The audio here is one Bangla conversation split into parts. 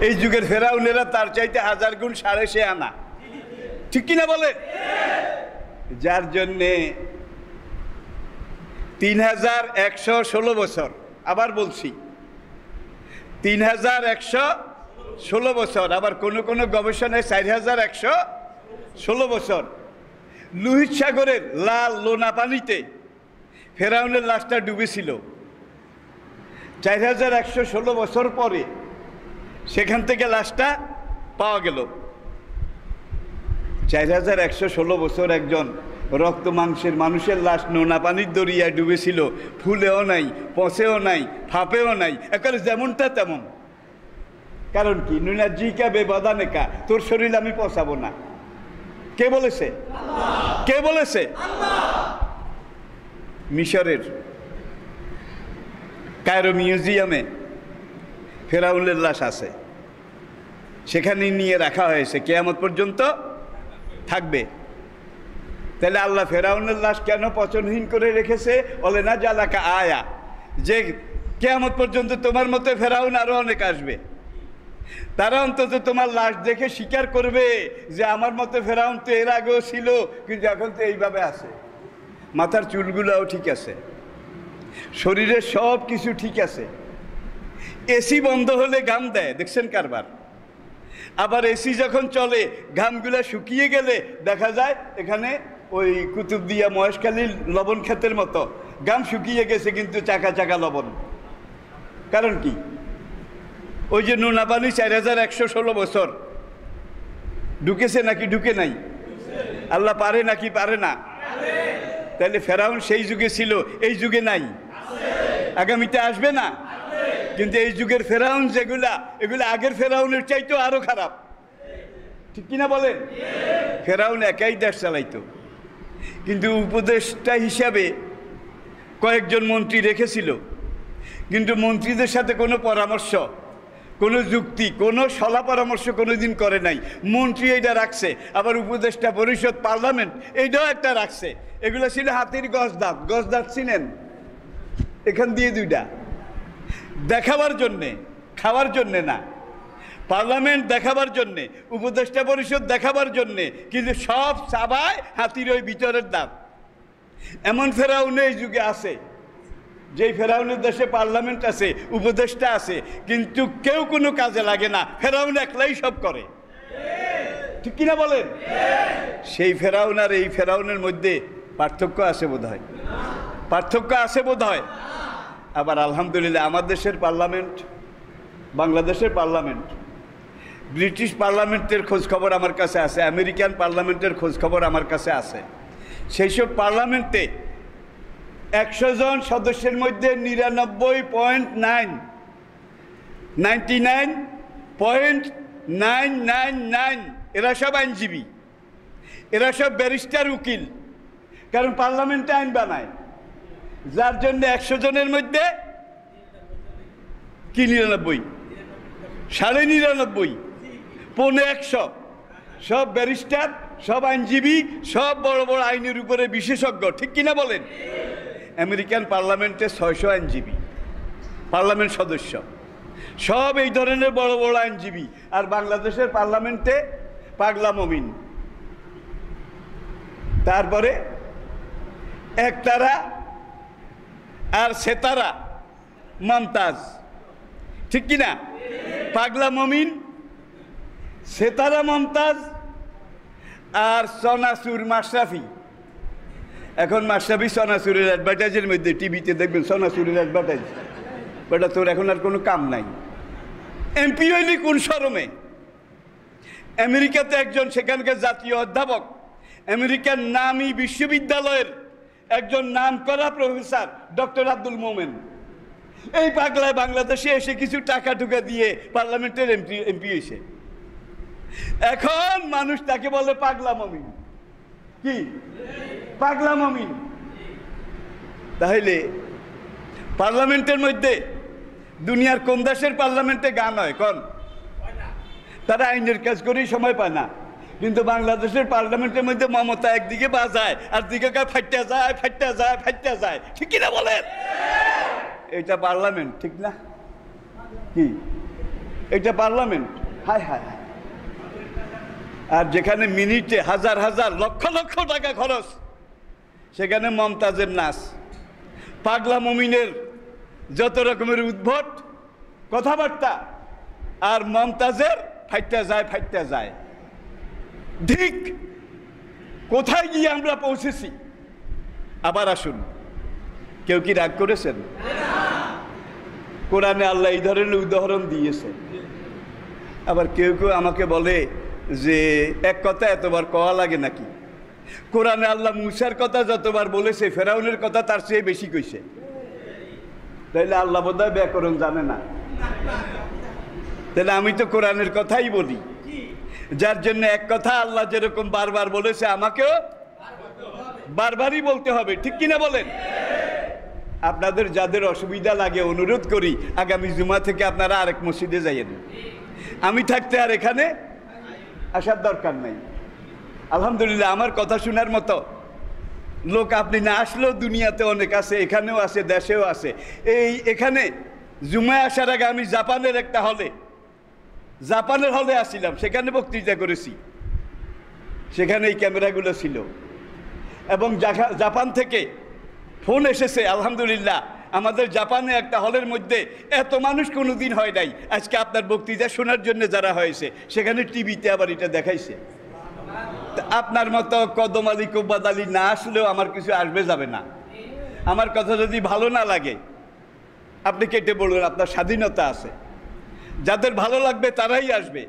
এই যুগের ফেরাউনেরা তার চাইতে 1000 গুণ সাড়ে সে আনা, ঠিক কিনা বলেন? যার জন্যে 3116 বছর, আবার বলছি 3116 বছর, আবার কোন কোন গবেষণায় 4116 বছর লোহিত সাগরের লাল লোনা পানিতে ফেরাউনের লাশটা ডুবেছিল। 4116 বছর পরে সেখান থেকে লাশটা পাওয়া গেল। 4116 বছর একজন রক্ত মাংসের মানুষের লাশ নোনা পানির দরিয়ায় ডুবেছিল, ফুলেও নাই, পচেও নাই, ফাঁপেও নাই, একেবারে যেমনটা তেমন। কারণ কি? নুনা জিকা বেবাদানেকা, তোর শরীর আমি পচাবো না। কে বলেছে? কে বলেছে? মিশরের কায়রো মিউজিয়ামে ফেরাউনের লাশ আছে, সেখানে নিয়ে রাখা হয়েছে, কিয়ামত পর্যন্ত থাকবে। তাহলে আল্লাহ ফেরাউনের লাশ কেন পচনহীন করে রেখেছে? বলে না জালাকা আয়া, যে কিয়ামত পর্যন্ত তোমার মতো ফেরাউন আরো অনেক আসবে, তারা অন্তত তোমার লাশ দেখে স্বীকার করবে যে আমার মতো ফেরাউন তো এর আগেও ছিল, কিন্তু এখন তো এইভাবে আছে, মাথার চুলগুলোও ঠিক আছে, শরীরের সব কিছু ঠিক আছে। এসি বন্ধ হলে ঘাম দেয়, দেখছেন কারবার? আবার এসি যখন চলে ঘামগুলা শুকিয়ে গেলে দেখা যায় এখানে ওই কুতুবদিয়া মহেশখালীর লবণ ক্ষেতের মতো ঘাম শুকিয়ে গেছে, কিন্তু চাকা চাকা লবণ। কারণ কি? ওই যে নোনা পানি 4116 বছর ঢুকেছে নাকি ঢুকে নাই? আল্লাহ পারে নাকি পারে না? তাহলে ফেরাউন সেই যুগে ছিল, এই যুগে নাই, আগামীতে আসবে না। কিন্তু এই যুগের ফেরাউন যেগুলা, এগুলো আগের ফেরাউনের চাইতেও আরো খারাপ, ঠিক কিনা বলেন? ফেরাউন একাই দেশ চালাইতো, কিন্তু উপদেষ্টা হিসাবে কয়েকজন মন্ত্রী রেখেছিল, কিন্তু মন্ত্রীদের সাথে কোনো পরামর্শ, কোনো যুক্তি, কোনো সলা পরামর্শ কোনোদিন করে নাই। মন্ত্রী এইটা রাখছে, আবার উপদেষ্টা পরিষদ, পার্লামেন্ট এইটাও একটা রাখছে। এগুলো ছিল হাতির গজদাঁত। গজদাঁত চিনেন? এখান দিয়ে দুইটা, দেখাবার জন্যে, খাওয়ার জন্যে না। পার্লামেন্ট দেখাবার জন্যে, উপদেষ্টা পরিষদ দেখাবার জন্যে, কিন্তু সব চাবায় হাতির ওই ভিতরের দাঁত। এমন ফেরাউন এই যুগে আছে, যেই ফেরাউনের দেশে পার্লামেন্ট আছে, উপদেষ্টা আছে, কিন্তু কেউ কোনো কাজে লাগে না, ফেরাউন একলাই সব করে, ঠিক কিনা বলেন? সেই ফেরাউন আর এই ফেরাউনের মধ্যে পার্থক্য আছে বোধ হয়, পার্থক্য আছে বোধ হয়। আবার আলহামদুলিল্লাহ আমার দেশের পার্লামেন্ট, বাংলাদেশের পার্লামেন্ট, ব্রিটিশ পার্লামেন্টের খোঁজখবর আমার কাছে আছে, আমেরিকান পার্লামেন্টের খোঁজখবর আমার কাছে আছে। সেই সব পার্লামেন্টে 100 জন সদস্যের মধ্যে 99.99999 এরা সব আইনজীবী, এরা সব ব্যারিস্টার, উকিল। কারণ পার্লামেন্টে আইন বানায়, যার জন্য 100 জনের মধ্যে কি 99, 99.5, 100 সব ব্যারিস্টার, সব আইনজীবী, সব বড় বড় আইনের উপরে বিশেষজ্ঞ, ঠিক কিনা বলেন? আমেরিকান পার্লামেন্টে 600 আইনজীবী, পার্লামেন্ট সদস্য, সব এই ধরনের বড় বড় আইনজীবী। আর বাংলাদেশের পার্লামেন্টে পাগলা মমিন, তারপরে একতারা আর সেতারা মমতাজ, ঠিক কিনা? পাগলা মমিন, সেতারা মমতাজ আর সনাসুর মাশরাফি। এখন মাশরাফি সনাসুরের অ্যাডভার্টাইজের মধ্যে টিভিতে দেখবেন সনাসুরের অ্যাডভার্টাইজ। বেটা তোর এখন আর কোনো কাম নাই, এমপি হইলি কোন শরমে? আমেরিকাতে একজন সেখানকার জাতীয় অধ্যাপক, আমেরিকার নামী বিশ্ববিদ্যালয়ের একজন নামকরা প্রফেসর ডক্টর আব্দুল মোমেন, এই পাগলায় বাংলাদেশে এসে কিছু টাকা টুকা দিয়ে পার্লামেন্টের এমপি হয়েছে। এখন মানুষ তাকে বলে পাগলা মমিন। কি পাগলা মমিন? তাহলে পার্লামেন্টের মধ্যে দুনিয়ার কোন দেশের পার্লামেন্টে গান হয়? কোন? তারা আইনের কাজ করেই সময় পায় না। কিন্তু বাংলাদেশের পার্লামেন্টের মধ্যে মমতা একদিকে বাজায় আর দিকে ফাইটা যায়, ফাইটা যায়, ফাইটা যায়, ঠিক কিনা বলেন? এটা পার্লামেন্ট, ঠিক না? কি এটা পার্লামেন্ট, হায় হায় হায়। আর যেখানে মিনিটে হাজার হাজার লক্ষ লক্ষ টাকা খরচ, সেখানে মমতাজের নাচ, পাগলা মুমিনের যত রকমের উদ্ভট কথাবার্তা, আর মমতাজের ফাইটটা যায়। ঠিক কোথায় গিয়ে আমরা পৌঁছেছি? আবার আসুন, কেউ কি রাগ করেছেন? কোরআনে আল্লাহ এই ধরনের উদাহরণ দিয়েছে। আবার কেউ কেউ আমাকে বলে যে এক কথা এতবার কওয়া লাগে নাকি? কোরআনে আল্লাহ মুসার কথা যতবার বলেছে, ফেরাউনের কথা তার চেয়ে বেশি কইছে। তাইলে আল্লাহ বোধহয় ব্যাকরণ জানে না। তাহলে আমি তো কোরআনের কথাই বলি, যার জন্য এক কথা আল্লাহ যেরকম বারবার বলেছে, আমাকেও বারবারই বলতে হবে, ঠিক কিনা বলেন? আপনাদের যাদের অসুবিধা লাগে, অনুরোধ করি আগামী জুমা থেকে আপনারা আরেক মসজিদে যাইয়েন। আমি থাকতে আর এখানে আসার দরকার নাই। আলহামদুলিল্লাহ, আমার কথা শোনার মতো লোক আপনি না আসলেও দুনিয়াতে অনেক আছে, এখানেও আছে, দেশেও আছে। এখানে জুমায় আসার আগে আমি জাপানের হলে আসছিলাম, সেখানে বক্তৃতা করেছি। সেখানে এই ক্যামেরাগুলো ছিল, এবং জাপান থেকে ফোন এসেছে। আলহামদুলিল্লাহ, আমাদের জাপানে একটা হলের মধ্যে এত মানুষ কোনোদিন হয় নাই। আজকে আপনার বক্তৃতা শোনার জন্য যারা হয়েছে, সেখানে টিভিতে আবার এটা দেখাইছে। আপনার মতো কদম আলী কোব্বাদ আলী না আসলেও আমার কিছু আসবে যাবে না। আমার কথা যদি ভালো না লাগে আপনি কেটে বলবেন, আপনার স্বাধীনতা আছে। যাদের ভালো লাগবে তারাই আসবে।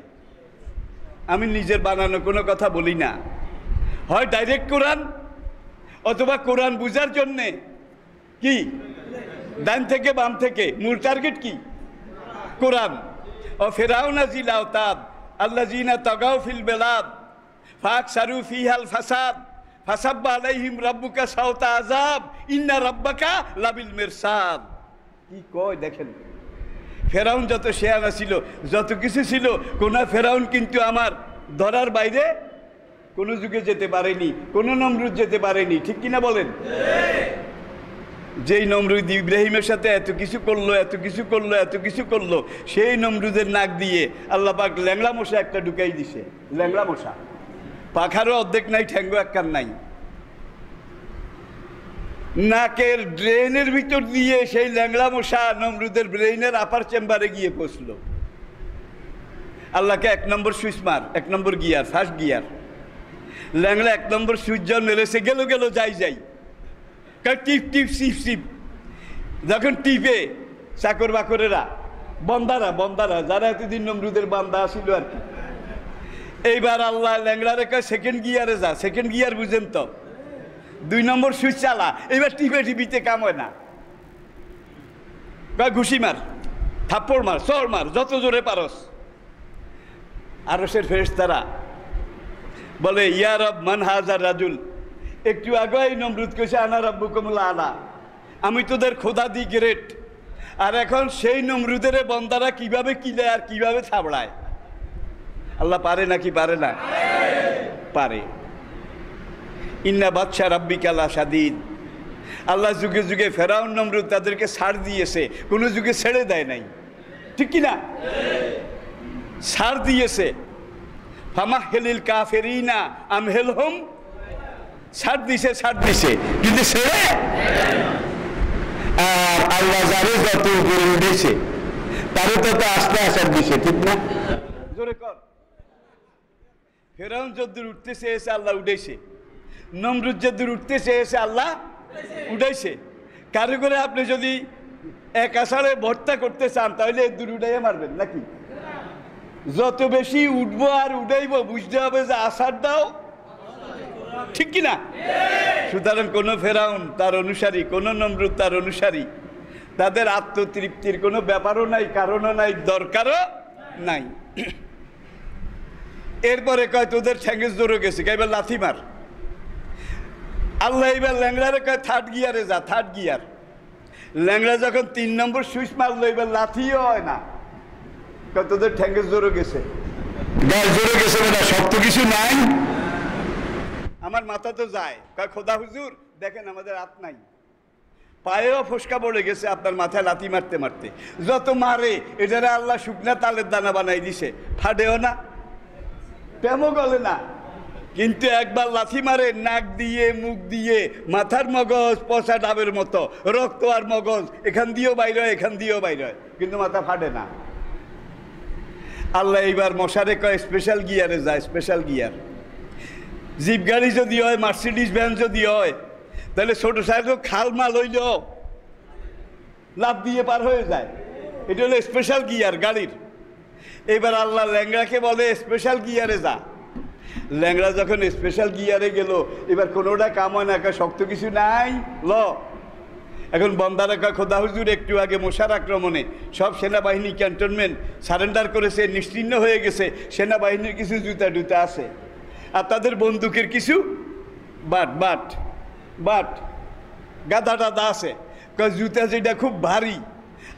আমি নিজের বানানো কোনো কথা বলি না। হয় ডাইরেক্ট কোরআন, অথবা কোরআন বুঝার জন্যে কি ডান থেকে বাম থেকে মূল টার্গেট কি? কোরআন। ও ফিরাউনা জিল আওতাদ আল্লাযিনা তাগাউ ফিল বিলাদ ফাকসারু ফিহাল ফাসাদ ফাসাব্বা আলাইহিম রাব্বুকা সাওতা আযাব ইন্না রাব্বাকা লাবিল মিরসাদ। কি কয় দেখেন, ফেরাউন যত শেয়ানা ছিল, যত কিছু ছিল, কোন ফেরাউন কিন্তু আমার ধরার বাইরে কোনো যুগে যেতে পারেনি, কোনো নমরুদ যেতে পারেনি, ঠিক কিনা বলেন? যেই নমরুদ ইব্রাহিমের সাথে এত কিছু করলো, সেই নমরুদের নাক দিয়ে আল্লাহ পাক ল্যাংড়া মশা একটা ঢুকাই দিছে। ল্যাংড়া মশা, পাখারও অর্ধেক নাই, ঠ্যাঙ্গো একখান নাই। নাকের ড্রেনের ভিতর দিয়ে সেই ল্যাংড়া মশা নমরুদের ব্রেইনের আপার চেম্বারে গিয়ে পৌঁছলো। আল্লাহকে 1 নম্বর সুইচ মার, 1 নম্বর গিয়ার, ফার্স্ট গিয়ার। ল্যাংড়া 1 নম্বর সুইচ যখন মেরেছে, গেল যাই টিপ। যখন টিপে চাকর বাকরেরা, বন্দারা যারা এতদিন নমরুদের বান্দা ছিল আর কি, এইবার আল্লাহ ল্যাংড়ারে কয় সেকেন্ড গিয়ারে যা। সেকেন্ড গিয়ার বুঝেন তো, 2 নম্বর সুইচ চালা। এইবার টিপিতে কাম হয় না, ঘুষি মার, থাপ্পড় মার, চড় মার, যত জোরে পারস। আরশের ফেরেশতারা বলে, ইয়া রব মান হাজার রাজুল। একটু আগে এই নমরুদ কইছে আনা রাব্বুকুমুল আলা, আমি তোদের খোদা দি গ্রেট। আর এখন সেই নমরুদের বন্দারা কিভাবে কিলে আর কিভাবে থাবড়ায়। আল্লাহ পারে নাকি পারে না? পারে। ইন্না বাদশা রাব্বিকা লাশাদীদ। আল্লাহ যুগে যুগে ফেরাউন নমরুদ তাদেরকে ছাড় দিয়েছে, কোনো যুগে ছেড়ে দেয় নাই, ঠিক কিনা? ছাড় দিয়েছে। ফামাহলিল কাফিরিনা আমহিলহুম, ছাড় দিছে, কিন্তু ছেড়ে। আর আল্লাহ যারে যত উপরে উঠেছে তারে তত আস্তে আসার দিছে, ঠিক না? জোরে কর। ফেরাউন যদ্দূর উঠতে চেয়েছে আল্লাহ উঠেছে, নমরুদ যদ্দূর উঠতে চেয়েছে আল্লাহ উঠাইছে। কারো করে আপনি যদি এক আষাঢ়ে ভর্তা করতে চান, তাহলে দূর উঠাইয়া মারবেন নাকি? যত বেশি উঠবো আর উঠাইবো, বুঝতে হবে যে আষাঢ় দাও, ঠিক কিনা? সুতরাং কোন ফেরাউন তার অনুসারী, কোন নমরুদ তার অনুসারী, তাদের আত্মতৃপ্তির কোনো ব্যাপারও নাই, কারণও নাই, দরকারও নাই। এরপরে কয় তোদের ঠ্যাঙ্গে জোরে গেছে, এবার লাথি মার। আল্লাহ এবার ল্যাংড়ারে কয় থার্ড গিয়ারে যা, থার্ড গিয়ার। ল্যাংড়া যখন 3 নম্বর সুইচ মারলো, এবার লাথিও হয় না, কয় তোদের ঠ্যাঙ্গে জোরে গেছে। জোরে গেছে না, শক্ত কিছু নাই। আমার মাথা তো যায়, কয় খোদা হুজুর দেখেন আমাদের হাত নাই। পায়েও ফসকা পড়ে গেছে আপনার মাথায় লাথি মারতে মারতে। যত মারে এটারে আল্লাহ শুকনা তালের দানা বানাই দিছে, ফাটেও না, তেমও গলে না। কিন্তু একবার লাথি মারে নাক দিয়ে, মুখ দিয়ে, মাথার মগজ পচা ডাবের মতো, রক্ত আর মগজ এখান দিয়েও বাইর হয়, এখান দিয়েও বাইর হয়, কিন্তু মাথা ফাটে না। আল্লাহ এইবার মশারে কয় স্পেশাল গিয়ারে যায়, স্পেশাল গিয়ার। জিপ গাড়ি যদি হয়, মার্সিডিজ ভ্যান যদি হয়, তাহলে ছোট সাইকেল খাল মাল হইল লাভ দিয়ে পার হয়ে যায়। এটা হলো স্পেশাল গিয়ার গাড়ির। এবার আল্লাহ ল্যাংড়াকে বলে স্পেশাল গিয়ারে যা। ল্যাংড়া যখন স্পেশাল গিয়ারে গেল, এবার কোনোটা কাম হয় না, শক্ত কিছু নাই ল। এখন বন্দারা খোদা হুজুর একটু আগে মশার আক্রমণে সব সেনাবাহিনী ক্যান্টনমেন্ট সারেন্ডার করেছে, নিশ্চিহ্ন হয়ে গেছে। সেনাবাহিনীর কিছু জুতা টুতা আছে, আর তাদের বন্দুকের কিছু বাট বাট বাট গাদা টাদা আছে। জুতা যেটা খুব ভারী,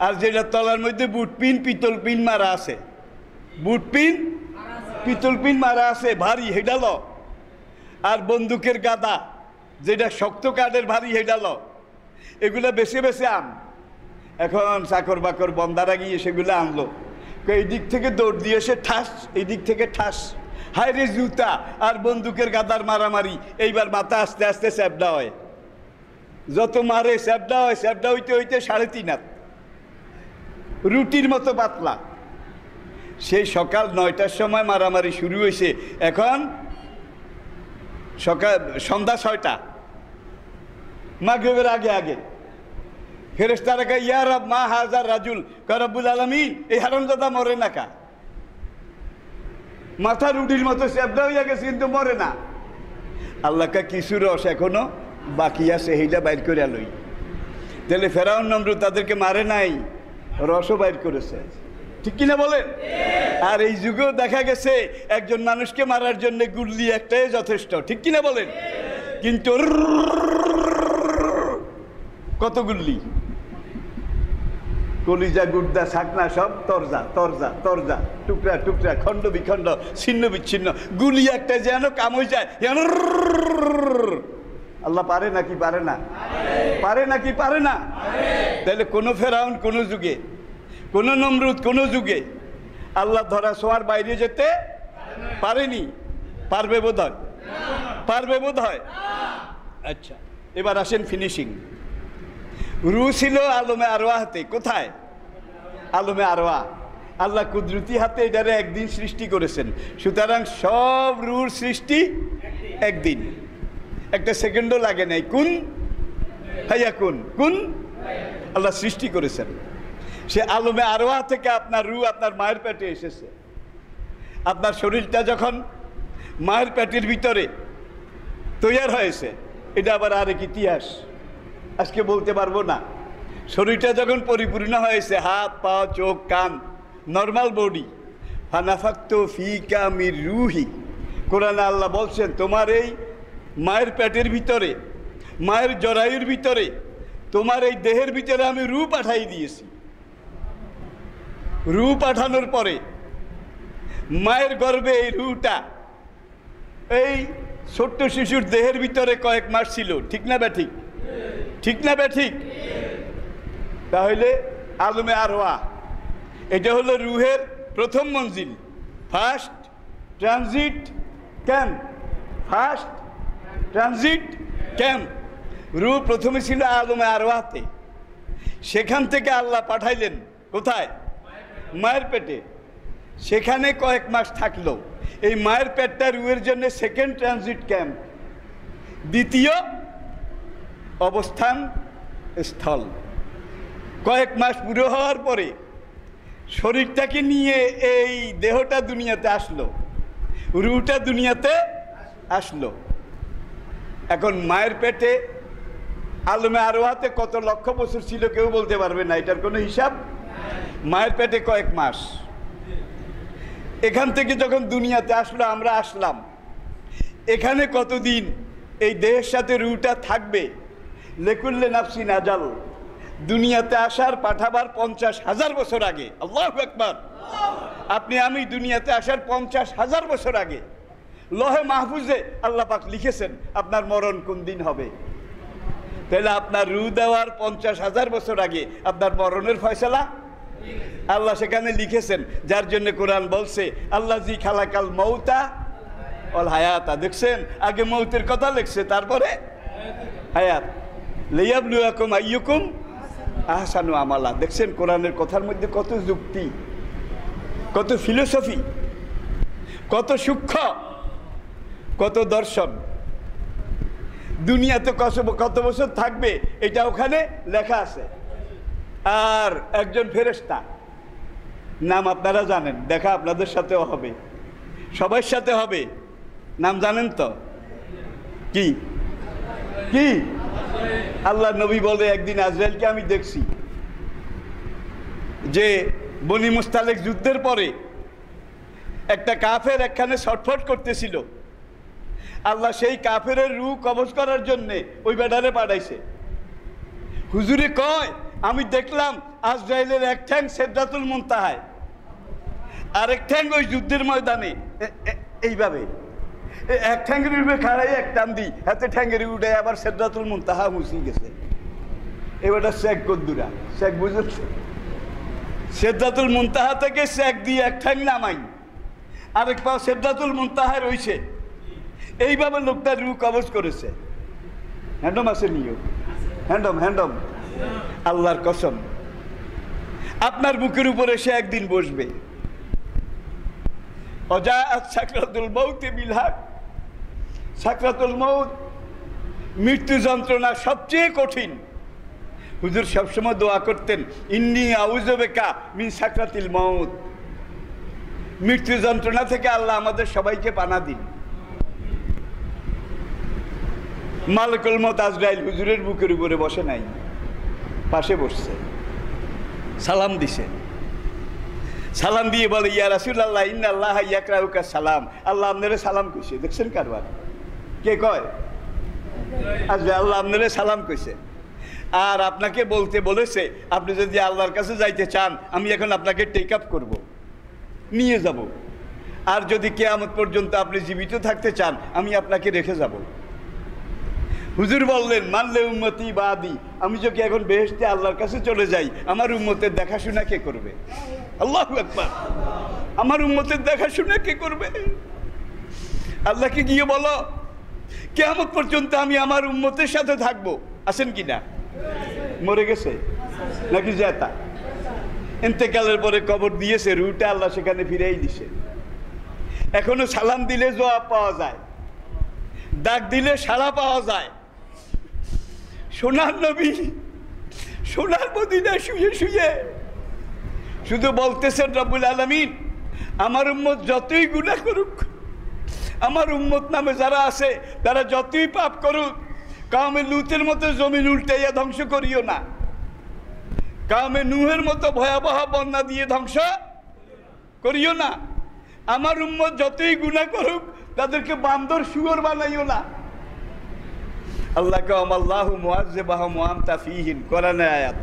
আর যেটা তলার মধ্যে বুট পিন, পিতল পিন মারা আছে, বুট পিন পিতল পিন মারা আছে, ভারী হেডাল। আর বন্দুকের গাদা যেটা শক্ত কাঠের ভারী হেডাল, এগুলো বেছে বেছে আন। এখন চাকর বাকর বন্দারা গিয়ে সেগুলো আনলো। এই দিক থেকে দৌড় দিয়ে এসে ঠাস, এই দিক থেকে ঠাস। হায় রে জুতা আর বন্দুকের গাদার মারামারি। এইবার মাথা আস্তে আস্তে চ্যাপডা হয়, যত মারে চ্যাপডা হয়। চ্যাপডা হইতে হইতে 3.5 হাত, রুটির মতো পাতলা। সেই সকাল 9টার সময় মারামারি শুরু হয়েছে, এখন সন্ধ্যা 6টা, মাগরিবের আগে আগে। ফেরেশতারা কয় ইয়া রব মা হাজার রাজুল, কয় রব্বুল আলামিন এই হারামজাদা মরে না কা? মাথা রুটির মতো চ্যাপটা হইয়া গেছে কিন্তু মরে না। আল্লাহ কা কিছু রস এখনো বাকি আছে, সেইটা বাইর করে লই। তাহলে ফেরাউন নমরুদ তাদেরকে মারে নাই, রসও বাইর করেছে, ঠিক কিনা বলেন? আর এই যুগেও দেখা গেছে একজন মানুষকে মারার জন্য গুল্লি একটাই যথেষ্ট, ঠিক কিনা বলেন? কিন্তু কত গুল্লি, কলিজা গুর্দা ছাকনা সব তরজা তরজা তরজা, টুকরা টুকরা, খণ্ড বিখণ্ড, ছিন্ন বিচ্ছিন্ন। গুলি একটা যেন কাম হয়ে যায়। আল্লাহ পারে নাকি পারে না? পারে নাকি পারে না? তাহলে কোনো ফেরাউন কোনো যুগে, কোনো নমরুদ কোনো যুগে আল্লাহ ধরা ছোঁয়ার বাইরে যেতে পারেনি। পারবে বোধ হয়, পারবে বোধ হয়। আচ্ছা, এবার আসেন ফিনিশিং। রু ছিল আলমে আরওয়া হাতে। কোথায়? আলমে আরওয়া। আল্লাহ কুদরতি হাতে এটারে একদিন সৃষ্টি করেছেন। সুতরাং সব রুর সৃষ্টি একদিন, একটা সেকেন্ডও লাগে নাই। কুন হাইয়া কুন, কুন আল্লাহ সৃষ্টি করেছেন। সে আলমে আরওয়া থেকে আপনার রু আপনার মায়ের পেটে এসেছে। আপনার শরীরটা যখন মায়ের পেটের ভিতরে তৈরি হয়েছে, এটা আবার আরেক ইতিহাস, আজকে বলতে পারবো না। শরীরটা যখন পরিপূর্ণ হয়েছে, হাত পা চোখ কান নর্মাল বডি, ফানাফাক্তু ফিকা মির রুহি। কোরআনে আল্লাহ বলছেন তোমার এই মায়ের পেটের ভিতরে, মায়ের জরায়ুর ভিতরে, তোমার এই দেহের ভিতরে আমি রু পাঠাই দিয়েছি। রু পাঠানোর পরে মায়ের গর্ভে এই রুটা এই ছোট্ট শিশুর দেহের ভিতরে কয়েক মাস ছিল, ঠিক না বে ঠিক? ঠিক না বে ঠিক? তাহলে আলমে আরওয়া এটা হলো রুহের প্রথম মঞ্জিল, first transit camp. First transit camp. রু প্রথমে ছিল আলমে আরওয়াতে, সেখান থেকে আল্লাহ পাঠাইলেন কোথায়? মায়ের পেটে। সেখানে কয়েক মাস থাকলো। এই মায়ের পেটটা রুহের জন্য সেকেন্ড ট্রানজিট ক্যাম্প, দ্বিতীয় অবস্থান স্থল। কয়েক মাস পুরো হওয়ার পরে শরীরটাকে নিয়ে এই দেহটা দুনিয়াতে আসলো, রুহটা দুনিয়াতে আসলো। এখন মায়ের পেটে আলমে আরওয়াতে কত লক্ষ বছর ছিল কেউ বলতে পারবে না, এটার কোনো হিসাব। মায়ের পেটে কয়েক মাস, এখান থেকে যখন দুনিয়াতে আসলো, আমরা আসলাম, এখানে কতদিন এই দেহের সাথে রুহটা থাকবে? লেকুল্লে নাফসিন আজাল। দুনিয়াতে আসার পাঠাবার 50,000 বছর আগে, আল্লাহু আকবার, আপনি আমি দুনিয়াতে আসার 50,000 বছর আগে লোহে মাহফুজে আল্লাহ পাক লিখেছেন আপনার মরণ কোন দিন হবে। তাহলে আপনার রু দেওয়ার 50,000 বছর আগে আপনার মরণের ফয়সালা আল্লাহ সেখানে লিখেছেন, যার জন্য কোরআন বলছে আল্লাহ জি খালাকাল মৌতা অল হায়াতা। দেখছেন, আগে মৌতের কথা লিখছে, তারপরে হায়াত। লিয়াবলুয়াকুম আইয়ুকুম আহসানু আমালা। দেখছেন কোরআনের কথার মধ্যে কত যুক্তি, কত ফিলোসফি, কত সূক্ষ্ম, কত দর্শন। দুনিয়াতে কত বছর থাকবে এটা ওখানে লেখা আছে। আর একজন ফেরেশতা, নাম আপনারা জানেন, দেখা আপনাদের সাথেও হবে, সবার সাথে হবে। নাম জানেন তো? কি কি? আল্লাহ নবী বলে একদিন আজরাইলকে আমি দেখছি যে বনি মুস্তালিক যুদ্ধের পরে একটা কাফের একখানে ছটফট করতেছিল। আল্লাহ সেই কাফের রূহ কবজ করার জন্যে ওই বেডারে পাঠাইছে। হুজুরে কয়, আমি দেখলাম আজরাইলের এক ঠ্যাং সিদরাতুল মুনতাহায়, আরেক ঠ্যাং ওই যুদ্ধের ময়দানে এইভাবে এক ঠ্যাঙ্গের উপরে খাড়াই এক টান দিই, হাতে ঠ্যাঙ্গের উঠে আবার সিদরাতুল মুনতাহা মুছি গেছে। এবারটা শেখ কদ্দুরা, শেখ বুঝেছে, সিদরাতুল মুনতাহা থেকে শেখ দিয়ে এক ঠ্যাং নামাই, আরেক পা সিদরাতুল মুনতাহায় রয়েছে। এইভাবে লোকটার রূহ কবজ করেছে। হ্যান্ডম আছে নিও, হ্যান্ডম হ্যান্ডম। আল্লাহর কসম, আপনার বুকের উপরে সে একদিন বসবে। অজাআত সাকরাতুল মাউতি বিল হক। সাকরাতুল মাউত, মৃত্যু যন্ত্রণা সবচেয়ে কঠিন। হুজুর সবসময় দোয়া করতেন, ইন্নী আউযু বিকা মিন সাকরাতিল মাউত। মৃত্যু যন্ত্রণা থেকে আল্লাহ আমাদের সবাইকে পানা দিন। মালিকুল মউত আজরাইল হুজুরের বুকের উপরে বসে নাই, পাশে বসছে, সালাম দিছে। সালাম দিয়ে বলে, ইয়া রাসূলুল্লাহ ইন্নাল্লাহা ইয়াকরাউকা সালাম। আল্লাহ আপনারে সালাম কইছে। দেখছেন কারবার? কে কয়? আচ্ছা, আল্লাহ আপনারে সালাম কইছে। আর আপনাকে বলতে বলেছে, আপনি যদি আল্লাহর কাছে যাইতে চান, আমি এখন আপনাকে টেক আপ করবো, নিয়ে যাব। আর যদি কিয়ামত পর্যন্ত আপনি জীবিত থাকতে চান, আমি আপনাকে রেখে যাব। হুজুর বললেন, মানলে উম্মতি বাদি, আমি যদি এখন বেহেশতে আল্লাহর কাছে চলে যাই, আমার উম্মতের দেখাশোনা কে করবে? আল্লাহু আকবার। আমার উম্মতের দেখাশোনা কে করবে? আল্লাহকে গিয়ে বলো, কিয়ামত পর্যন্ত আমি আমার উম্মতের সাথে থাকবো। আছেন কি না? মরে গেছে নাকি জেতা? ইন্তেকালের পরে কবর দিয়েছে, রুহটা আল্লাহ সেখানে ফিরেই দিছে। এখনো সালাম দিলে জবাব পাওয়া যায়, ডাক দিলে সাড়া পাওয়া যায়। সোনার নবী সোনার মদিনায় শুয়ে শুয়ে শুধু বলতেছেন, রব্বুল আলামিন আমার উম্মত যতই গুনাহ করুক, আমার উম্মত নামে যারা আছে তারা যতই পাপ করুক, কাউমে লুতের মতো জমিন উল্টাইয়া ধ্বংস করিও না, কাউমে নূহের মতো ভয়াবহ বন্যা দিয়ে ধ্বংস করিও না। আমার উম্মত যতই গুনাহ করুক, তাদেরকে বান্দর শুয়োর বানাইও না। আল্লাহকে আমাল্লাহু মুআযযিবাহুম ওয়া আনতা ফীহিম, কোরআনের আয়াত।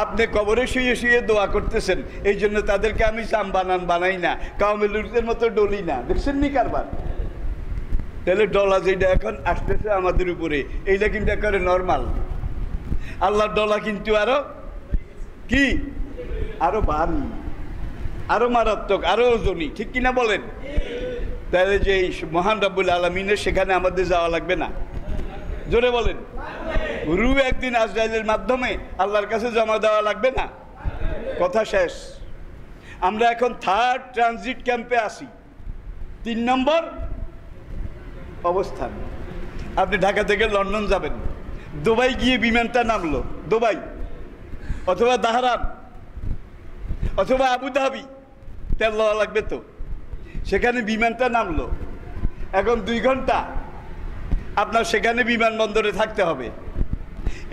আপনি কবরে শুয়ে শুয়ে দোয়া করতেছেন, এই জন্য তাদেরকে আমি জাম বানাই না, কাউমে লুতের মতো ডলি না। দেখছেন নি কারবার? তাহলে ডলা যেটা এখন আসতেছে আমাদের উপরে, এইটা কিন্তু একেবারে নর্মাল। আল্লাহর ডলা কিন্তু আরো কি, আরো ভারী, আরো মারাত্মক, আরো ওজনী। ঠিক কিনা বলেন? তাহলে যে মহান রব্বুল আলামিনের সেখানে আমাদের যাওয়া লাগবে না? জোরে বলেন। রূহ একদিন আজরাইলের মাধ্যমে আল্লাহর কাছে জমা দেওয়া লাগবে না? কথা শেষ। আমরা এখন থার্ড ট্রানজিট ক্যাম্পে আসি, 3 নম্বর অবস্থান। আপনি ঢাকা থেকে লন্ডন যাবেন, দুবাই গিয়ে বিমানটা নামলো, দুবাই অথবা দাহরান অথবা আবুধাবি, তেল লওয়া লাগবে তো। সেখানে বিমানটা নামলো, এখন 2 ঘন্টা আপনার সেখানে বিমানবন্দরে থাকতে হবে।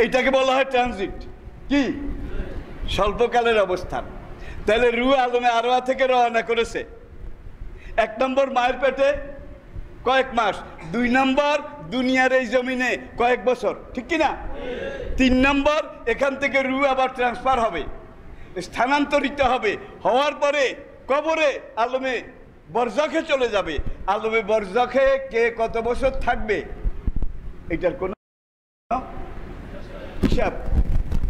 এইটাকে বলা হয় ট্রানজিট। কি? স্বল্পকালের অবস্থান। তাহলে রূহ আলমে আরওয়াহ থেকে রওনা করেছে। 1 নম্বর মায়ের পেটে কয়েক মাস, 2 নম্বর দুনিয়ার এই জমিনে কয়েক বছর, ঠিক কিনা? 3 নম্বর এখান থেকে রূহ আবার ট্রান্সফার হবে, স্থানান্তরিত হবে, হওয়ার পরে কবরে আলমে বরজখে চলে যাবে। আলমে বরজখে কে কত বছর থাকবে এটার কোনো হিসাব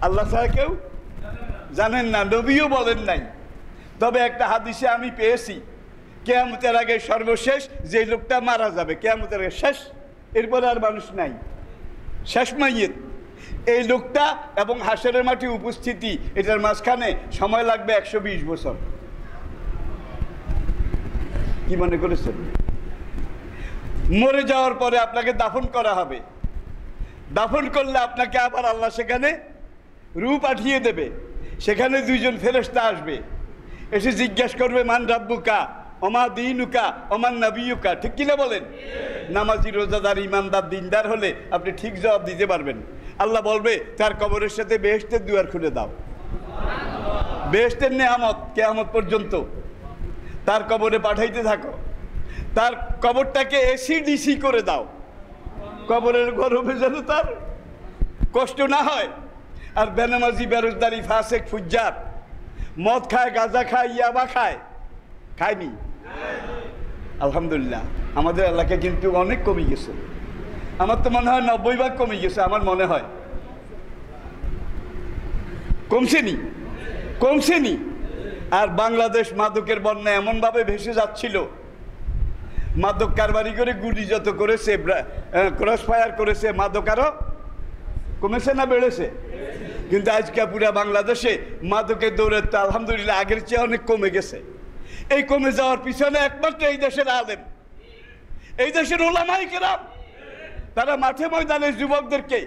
আল্লাহ ছাড়া কেউ জানেন না, নবীও বলেন নাই। তবে একটা হাদিসে আমি পেয়েছি, কিয়ামতের আগে সর্বশেষ যে লোকটা মারা যাবে, কিয়ামতের আগে শেষ, এরপরে আর মানুষ নাই, শেষ মাইয়েত এই লোকটা এবং হাসরের মাঠে উপস্থিতি, এটার মাঝখানে সময় লাগবে 120 বছর। কি মনে করেছেন? মরে যাওয়ার পরে আপনাকে দাফন করা হবে, দাফন করলে আপনাকে আবার আল্লাহ সেখানে রূহ পাঠিয়ে দেবে। সেখানে দুইজন ফেরেশতা আসবে, এসে জিজ্ঞাসা করবে মান রাব্বুকা ওমা দীনুকা ওমান নবিয়ুকা। ঠিক কিনা বলেন? নামাজি, রোজাদার, ইমানদার, দিনদার হলে আপনি ঠিক জবাব দিতে পারবেন। আল্লাহ বলবে তার কবরের সাথে বেহেশতের দুয়ার খুলে দাও, বেহেশতের নেয়ামত কিয়ামত পর্যন্ত তার কবরে পাঠাইতে থাকো, তার কবরটাকে এসি-ডিসি করে দাও, কবরের গরমে যেন তার কষ্ট না হয়। আর বেনামাজি, বেরোজদারি, ফাসেক, ফুজ্জার, মদ খায়, গাঁজা খায়, ইয়াবা খায়, খায়নি? আলহামদুলিল্লাহ আমাদের এলাকায় কিন্তু অনেক কমে গেছে। আমার তো মনে হয় 90 ভাগ কমে গেছে, আমার মনে হয়। কমছেনি? কমছেনি। আর বাংলাদেশ মাদকের বন্যা এমনভাবে ভেসে যাচ্ছিল, মাদক কারবারি করে গুলি যত করেছে, ক্রস ফায়ার করেছে, মাদক আরো কমেছে না বেড়েছে? কিন্তু আজকে পুরা বাংলাদেশে মাদকের দৌড়ে তো আলহামদুলিল্লাহ আগের চেয়ে অনেক কমে গেছে। এই কমে যাওয়ার পিছনে একমাত্র এই দেশের আলেম, এই দেশের ওলামায়ে কেরাম, তারা মাঠে ময়দানে যুবকদেরকে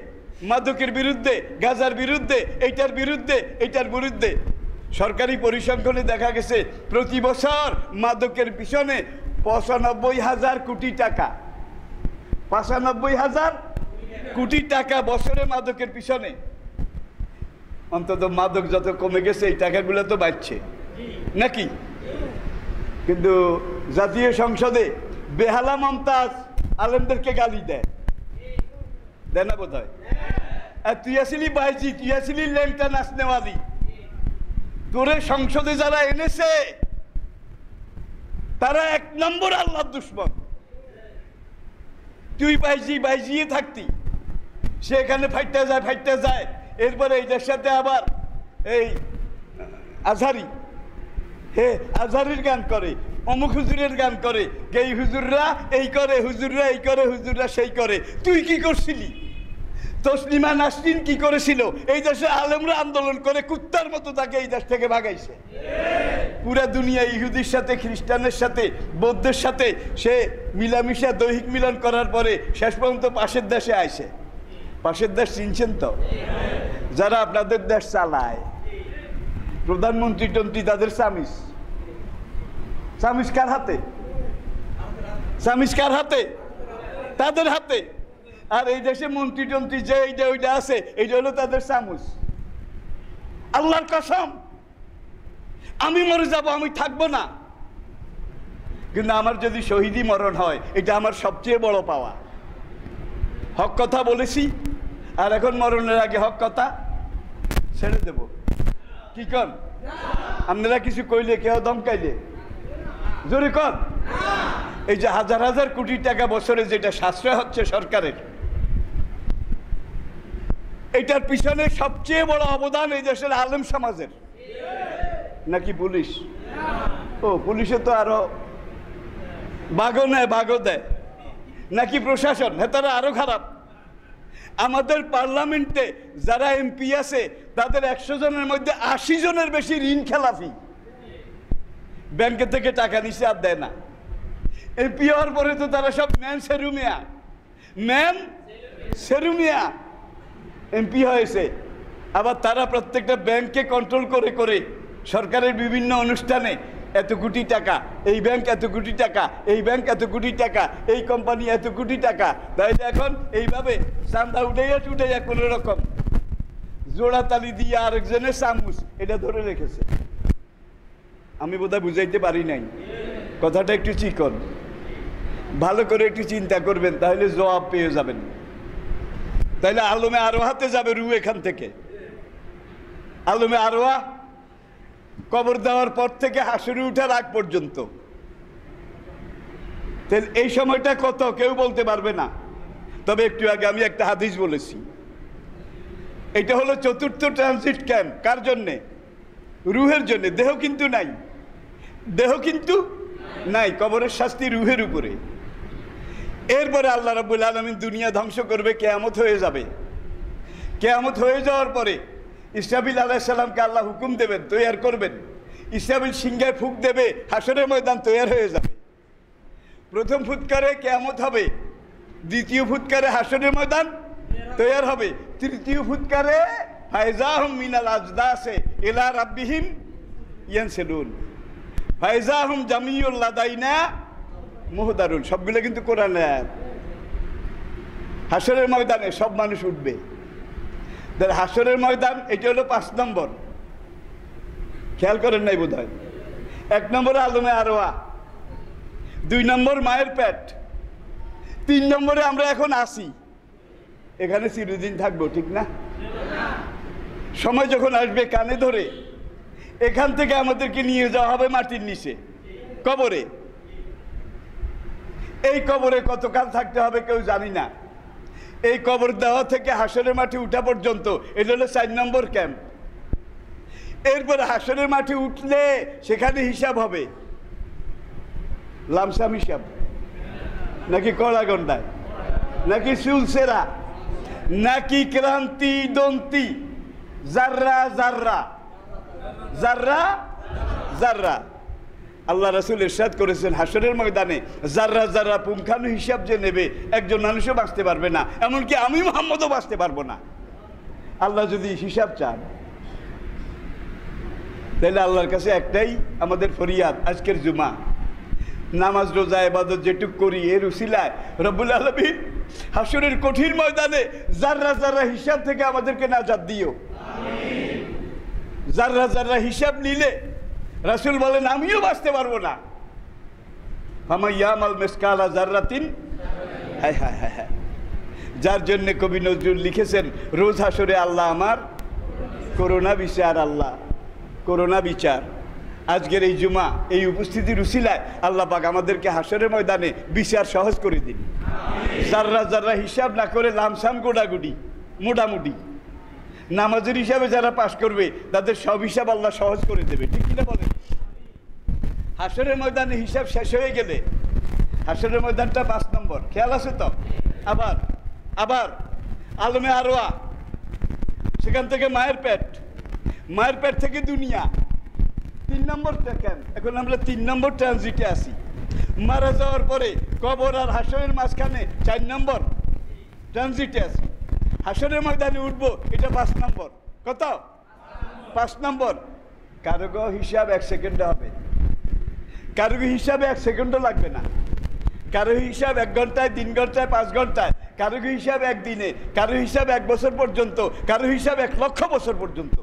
মাদকের বিরুদ্ধে, গাঁজার বিরুদ্ধে, এইটার বিরুদ্ধে, এইটার বিরুদ্ধে। সরকারি পরিসংখ্যানে দেখা গেছে প্রতি বছর মাদকের পিছনে 95,000 কোটি টাকা, 95,000 কোটি টাকা বছরে মাদকের পিছনে। অন্তত মাদক যত কমে গেছে এই টাকাগুলো তো বাড়ছে নাকি? কিন্তু জাতীয় সংসদে বেহালা মমতাজ আলেমদেরকে গালি দেয়, দেয় না বোধ হয়? আর তুই আসিলি বাইজি, তুই আসিলি ল্যাংটা নাচনেওয়ালি, তোরে সংসদে যারা এনেছে তারা 1 নম্বর আল্লাহর দুশমন। তুই বাইজি বাইজিয়ে থাকতি, সে এখানে ফাইটটা যায়, ফাইটটা যায়। এরপরে এইটার সাথে আবার এই আজহারি, হে আজহারির গান করে, অমুক হুজুরের গান করে, এই হুজুররা এই করে, হুজুররা এই করে, হুজুররা সেই করে। তুই কি করছিলি? তসলিমা নাসরিন কি করেছিল? এই দেশে আলেমরা আন্দোলন করে কুত্তার মতো তাকে এই দেশ থেকে ভাগাইছে। পুরা দুনিয়া ইহুদির সাথে, খ্রিস্টানের সাথে, বৌদ্ধের সাথে সে মিলামিশা, দৈহিক মিলন করার পরে শেষ পর্যন্ত পাশের দেশে আইছে। পাশের দেশ চিনছেন তো? যারা আপনাদের দেশ চালায়, প্রধানমন্ত্রী টন্ত্রী, তাদের চামিস, চামিস কার হাতে? চামিস কার হাতে? তাদের হাতে। আর এই দেশে মন্ত্রী টন্ত্রী যে এইটা ওইটা আছে, এইটা হলো তাদের চামচ। আল্লাহর কসম, আমি মরে যাব, আমি থাকবো না, কিন্তু আমার যদি শহীদি মরণ হয় এটা আমার সবচেয়ে বড় পাওয়া। হক কথা বলেছি, আর এখন মরণের আগে হক কথা ছেড়ে দেব। কি কন আপনারা? কিছু কইলে কেউ দমকাইলে জোরে কন। এই যে হাজার হাজার কোটি টাকা বছরে যেটা সাশ্রয় হচ্ছে সরকারের, এটার পিছনে সবচেয়ে বড় অবদান এই দেশের আলেম সমাজের। নাকি পুলিশ? ও পুলিশে তো আরো বাগও নেয়, বাগও দেয়। নাকি প্রশাসন? হ্যাঁ, তারা আরো খারাপ। আমাদের পার্লামেন্টে যারা এমপি আছে তাদের 100 জনের মধ্যে 80 জনের বেশি ঋণ খেলাফি, ব্যাংকে থেকে টাকা নিচে আর দেয় না। এমপি হওয়ার পরে তো তারা সব ম্যান সেরুমিয়া, ম্যান সেরুমিয়া এমপি হয়েছে। আবার তারা প্রত্যেকটা ব্যাংককে কন্ট্রোল করে করে সরকারের বিভিন্ন অনুষ্ঠানে এত কোটি টাকা, এই ব্যাংক এত কোটি টাকা, এই ব্যাংক এত কোটি টাকা, এই কোম্পানি এত কোটি টাকা। তাইলে এখন এইভাবে চান্দা উঠাইয়া টুটাইয়া কোনো রকম জোড়া তালি দিয়ে আরেকজনের চামচ এটা ধরে রেখেছে। আমি বোধহয় বুঝাইতে পারি নাই কথাটা। একটু চিকন, ভালো করে একটু চিন্তা করবেন, তাহলে জবাব পেয়ে যাবেন। তাইলে আলমে আরোহাতে যাবে রু এখান থেকে। আলমে আরোহা কবর দেওয়ার পর থেকে হাসরে উঠার আগ পর্যন্ত। তাহলে এই সময়টা কত কেউ বলতে পারবে না। তবে একটু আগে আমি একটা হাদিস বলেছি, এটা হলো চতুর্থ ট্রানজিট ক্যাম্প। কার জন্যে? রুহের জন্যে। দেহ কিন্তু নাই, দেহ কিন্তু নাই। কবরের শাস্তি রুহের উপরে। এরপরে আল্লাহ রাব্বুল আলামিন দুনিয়া ধ্বংস করবে, কিয়ামত হয়ে যাবে। কিয়ামত হয়ে যাওয়ার পরে ইসরাফিল আলাইহিস সালামকে আল্লাহ হুকুম দেবেন, তৈয়ার করবেন। ইসরাফিল সিংহায় ফুঁক দেবে, হাসরের ময়দান তৈয়ার হয়ে যাবে। প্রথম ফুৎকারে কিয়ামত হবে, দ্বিতীয় ফুৎকারে হাসরের ময়দান তৈয়ার হবে, তৃতীয় ফুৎকারে ফায়জাহুম মিনাল আজদাসে ইলা রাব্বিহিম ইয়ানসিলুন, ফায়জাহুম জামিউল লাদাইনা মুহদারুন। সবগুলো কিন্তু কোরআনে আয়াত। হাসরের ময়দানে সব মানুষ উঠবে। হাসরের ময়দান এটা হলো 5 নম্বর। খেয়াল করেন নাই বোধ হয়। 1 নম্বরে আলমে আরওয়া, 2 নম্বর মায়ের পেট, 3 নম্বরে আমরা এখন আসি, এখানে চিরদিন থাকবো, ঠিক না? সময় যখন আসবে কানে ধরে এখান থেকে আমাদেরকে নিয়ে যাওয়া হবে মাটির নিচে, কবরে। এই কবরে কতকাল থাকতে হবে কেউ জানি না। এই কবর দেওয়া থেকে হাসরের মাঠে উঠা পর্যন্ত এটা হলো 4 নম্বর ক্যাম্প। এরপরে হাসরের মাঠে উঠলে সেখানে হিসাব হবে, লামসাম হিসাব, নাকি কড়া গন্ডায়, নাকি চুলসেরা, নাকি ক্রান্তি দন্তি, জাররা জাররা, জাররা জাররা। আল্লাহ রাসূল ইরশাদ করেছেন, হাসরের ময়দানে জাররা জাররা পুঙ্খানু হিসাব যে নেবে একজন মানুষও বাঁচতে পারবে না, এমনকি আমি মুহাম্মদও বাঁচতে পারবো না। আল্লাহ যদি হিসাব চান, তাহলে আল্লাহর কাছে একটাই আমাদের ফরিয়াদ, আজকের জুমা নামাজ রোজা ইবাদত যেটুক করি এর উসিলায় রব্বুল আলামিন হাসরের কঠিন ময়দানে জাররা জাররা হিসাব থেকে আমাদেরকে নাজাত দিও। আমিন। জাররা জাররা হিসাব নিলে রাসূল বলেন আমিও বাঁচতে পারবো না। ফামান ইয়ামাল মিসকালা জাররাতিন, হায় হায় হায় হায়, যার জন্য কবি নজরুল লিখেছেন, রোজ হাসরে আল্লাহ আমার করোনা বিচার, আল্লাহ করোনা বিচার। আজকের এই জুমা এই উপস্থিতির উসিলায় আল্লাহ পাক আমাদেরকে হাসরের ময়দানে বিচার সহজ করে দিন। জাররা জাররা হিসাব না করে লামসাম গোডাগুডি মোটামুটি নামাজের হিসাবে যারা পাশ করবে তাদের সব হিসাব আল্লাহ সহজ করে দেবে, ঠিক কিনা বলেন? হাসরের ময়দানে হিসাব শেষ হয়ে গেলে হাসরের ময়দানটা 5 নম্বর, খেয়াল আছে তো? আবার আবার আলমে আরওয়া, সেখান থেকে মায়ের পেট, মায়ের পেট থেকে দুনিয়া, 3 নম্বর ক্যাম্প। এখন আমরা 3 নম্বর ট্রানজিটে আসি। মারা যাওয়ার পরে কবর আর হাসরের মাঝখানে 4 নম্বর ট্রানজিটে আসি। হাসরের ময়দানে উঠবো, এটা 5 নম্বর। কত? 5 নম্বর। কারো হিসাব 1 সেকেন্ডে হবে, কারো হিসাবে 1 সেকেন্ডও লাগবে না, কারো হিসাব 1 ঘন্টায়, 3 ঘন্টায়, 5 ঘন্টায়, কারো হিসাব 1 দিনে, কারো হিসাব 1 বছর পর্যন্ত, কারো হিসাব 1 লক্ষ বছর পর্যন্ত।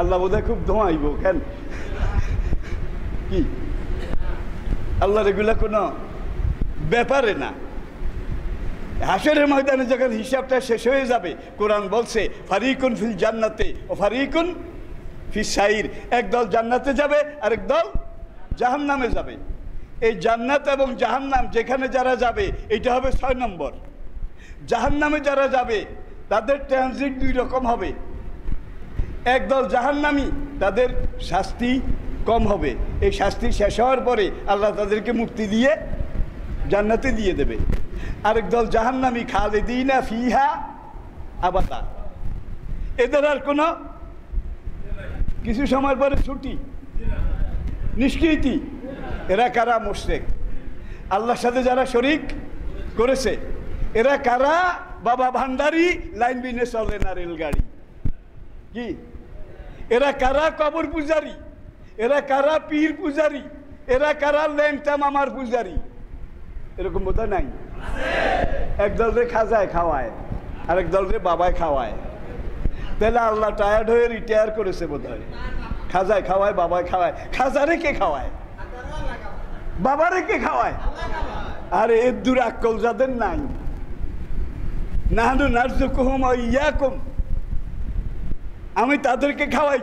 আল্লাহ বোধহয় খুব ধোঁয়াইব, কেন কি আল্লাহর এগুলা কোনো ব্যাপারে না। হাসরের ময়দানে যখন হিসাবটা শেষ হয়ে যাবে, কোরআন বলছে ফারিকুন ফিল জান্নাতে ও ফারিকুন ফিস সাইর, একদল জান্নাতে যাবে আরেক দল জাহান্নামে যাবে। এই জান্নাত এবং জাহান্নাম যেখানে যারা যাবে এটা হবে 6 নম্বর। জাহান্নামে যারা যাবে তাদের ট্রানজিট 2 রকম হবে। একদল জাহান্নামী, তাদের শাস্তি কম হবে, এই শাস্তি শেষ হওয়ার পরে আল্লাহ তাদেরকে মুক্তি দিয়ে জান্নাতে দিয়ে দেবে। আরেক দল জাহান্নামী, খালিদিনা ফিহা আবাদা, এদের আর কোনো কিছু সময়ের পরে ছুটি, নিষ্কৃতি। এরা কারা? মুশরিক, আল্লাহর সাথে যারা শরিক করেছে। এরা কারা? বাবা ভান্ডারি, লাইন বিনে চলে না রেলগাড়ি। কি এরা কারা? কবর পূজারি। এরা কারা? পীর পূজারি। এরা কারা? ল্যাংটা মামার পূজারি। এরকম বোধ নাই? একদল রে খাজায় খাওয়ায়, আরেক দল রে বাবায় খাওয়ায়। তাহলে আল্লাহ টায়ার্ড হয়ে রিটায়ার করেছে বোধ হয়। খাজায় খাওয়ায়, বাবায় খাওয়ায়। খাজারে কে খাওয়ায়? বাবারে কে খাওয়ায়? আরে এর দূর আক্কল যাদের নাই, নাহনু নারযুকুহুম ওয়া ইয়াকুম, আমি তাদেরকে খাওয়াই,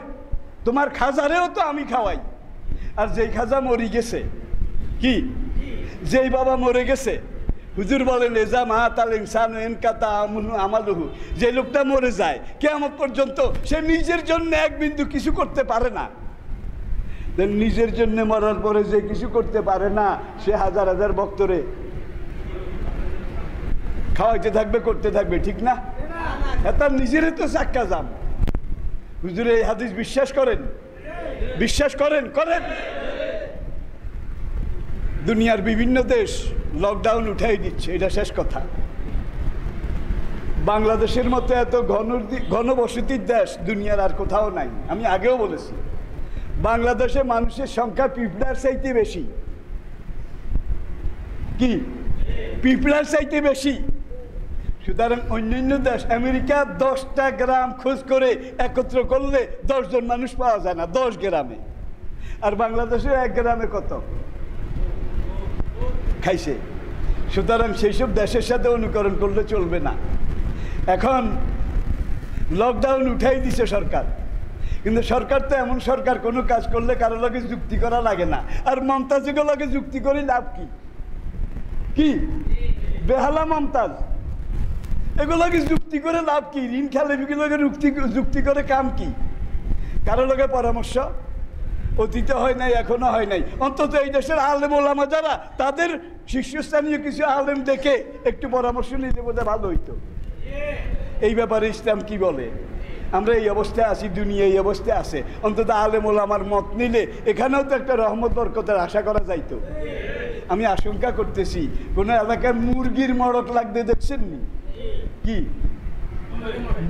তোমার খাজারেও তো আমি খাওয়াই। আর যেই খাজা মরে গেছে, কি যেই বাবা মরে গেছে, হুজুর বলেন এজা মাতাল ইনসান এনকাতা আমালুহু, যে লোকটা মরে যায় কিয়ামত পর্যন্ত সে নিজের জন্য এক বিন্দু কিছু করতে পারে না। নিজের জন্য মরার পরে যে কিছু করতে পারে না, সে হাজার হাজার ভক্তরে খাওয়াইতে থাকবে, করতে থাকবে, ঠিক না? তার নিজেরই তো চাক্কা জাম। হুজুর এই হাদিস বিশ্বাস করেন? বিশ্বাস করেন? করেন। দুনিয়ার বিভিন্ন দেশ লকডাউন উঠাই দিচ্ছে, এটা শেষ কথা। বাংলাদেশের মতো এত ঘনবসতির দেশ দুনিয়ার আর কোথাও নাই। আমি আগেও বলেছি, বাংলাদেশে মানুষের সংখ্যা পিঁপড়ার চাইতে বেশি। কি? পিঁপড়ার চাইতে বেশি। সুতরাং অন্যান্য দেশ, আমেরিকা 10টা গ্রাম খোঁজ করে একত্র করলে 10 জন মানুষ পাওয়া যায় না 10 গ্রামে। আর বাংলাদেশে 1 গ্রামে কত খাইছে। সুতরাং সেই সব দেশের সাথে অনুকরণ করলে চলবে না। এখন লকডাউন উঠাই দিছে সরকার, কিন্তু সরকার তো এমন সরকার, কোনো কাজ করলে কারো লগে যুক্তি করা লাগে না। আর মমতাজের লগে যুক্তি করে লাভ কি? কি বেহালা মমতাজ, এগুলোকে যুক্তি করে লাভ কি? ঋণ খেলে এগুলোকে যুক্তি করে কাম কি? কারো লগে পরামর্শ অতীতে হয় নাই, এখনো হয় নাই। অন্তত এই দেশের আলেম ওলামা যারা, তাদের শীর্ষস্থানীয় কিছু আলেম দেখে একটু পরামর্শ নিতে বোধহয় ভালো হইতো। এই ব্যাপারে ইসলাম কি বলে? আমরা এই অবস্থায় আছি, দুনিয়া এই অবস্থায় আছে, অন্তত আলেম ওলামার মত নিলে এখানেও তো একটা রহমত বরকতের আশা করা যাইতো। আমি আশঙ্কা করতেছি কোনো এলাকায় মুরগির মড়ক লাগতে দেখছেন নি? কি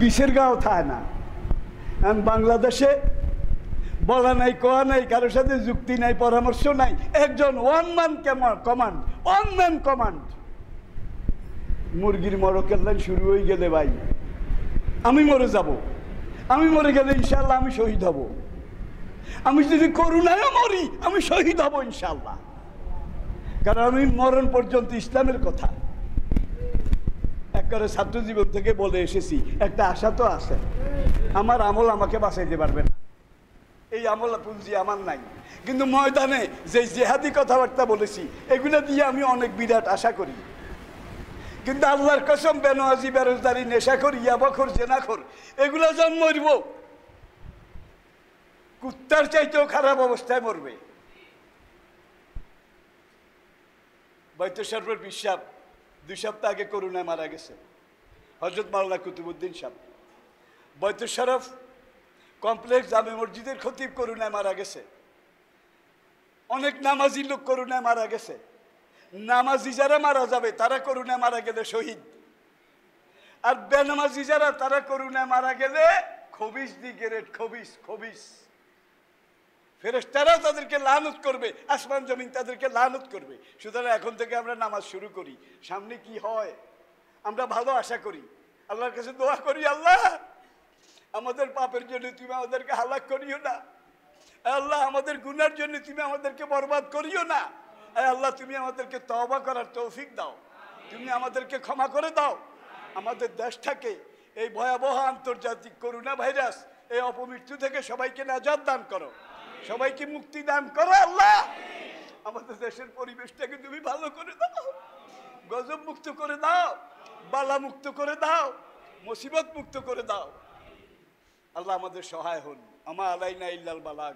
বিষের গাও থায় না। বাংলাদেশে বলা নাই, কোয়া নাই, কারোর সাথে যুক্তি নাই, পরামর্শ নাই, একজন ওয়ান ম্যান কমান্ড। মুরগির মড়কের লাইন শুরু হয়ে গেলে ভাই আমি মরে যাব, আমি মরে গেলে ইনশাল্লাহ আমি শহীদ হব। আমি যদি করুণায় মরি আমি শহীদ হব ইনশাল্লাহ, কারণ আমি মরণ পর্যন্ত ইসলামের কথা একবারে ছাত্র জীবন থেকে বলে এসেছি। একটা আশা তো আছে, আমার আমল আমাকে বাঁচাইতে পারবে না, এই আমল পুঁজি আমার নাই, কিন্তু ময়দানে যে জেহাদি কথাবার্তা বলেছি এগুলো দিয়ে আমি অনেক বিরাট আশা করি। কিন্তু আল্লাহর কসম, বেনওয়াজি, বেরোজগারি, নেশাখোর, ইয়াবাখোর, জেনাখোর, এগুলো যখন মরব কুত্তার চাইতেও খারাপ অবস্থায় মরবে। বৈদ্যশরফের বিশ্বাস 2 সপ্তাহ আগে করোনায় মারা গেছে। হযরত মাওলানা কুতুবউদ্দিন সাহেব বৈদ্যশরফ কমপ্লেক্স জামে মসজিদের খতিব করোনায় মারা গেছে। অনেক নামাজি লোক করোনায় মারা গেছে। নামাজি যারা মারা যাবে তারা করোনায় মারা গেলে শহীদ, আর বেনামাজি যারা তারা করোনায় মারা গেলে খবিস দি গ্রেড, খবিস। ফেরেশতারাও তাদেরকে লানত করবে, আসমান জমিন তাদেরকে লানত করবে। সুতরাং এখন থেকে আমরা নামাজ শুরু করি, সামনে কি হয় আমরা ভালো আশা করি, আল্লাহর কাছে দোয়া করি, আল্লাহ আমাদের পাপের জন্য তুমি আমাদেরকে হালাক করিও না, আল্লাহ আমাদের গুনার জন্য তুমি আমাদেরকে বরবাদ করিও না, আল্লাহ তুমি আমাদেরকে তওবা করার তৌফিক দাও, তুমি আমাদেরকে ক্ষমা করে দাও। আমাদের দেশটাকে এই ভয়াবহ আন্তর্জাতিক করোনা ভাইরাস, এই অপমৃত্যু থেকে সবাইকে নাজাত দান করো, সবাইকে মুক্তি দান করো আল্লাহ। আমাদের দেশের পরিবেশটাকে তুমি ভালো করে দাও, গজব মুক্ত করে দাও, বালা মুক্ত করে দাও, মুসিবত মুক্ত করে দাও। আল্লাহ আমাদের সহায় হন। আমা আলাইনা ইল্লাল বালাগ।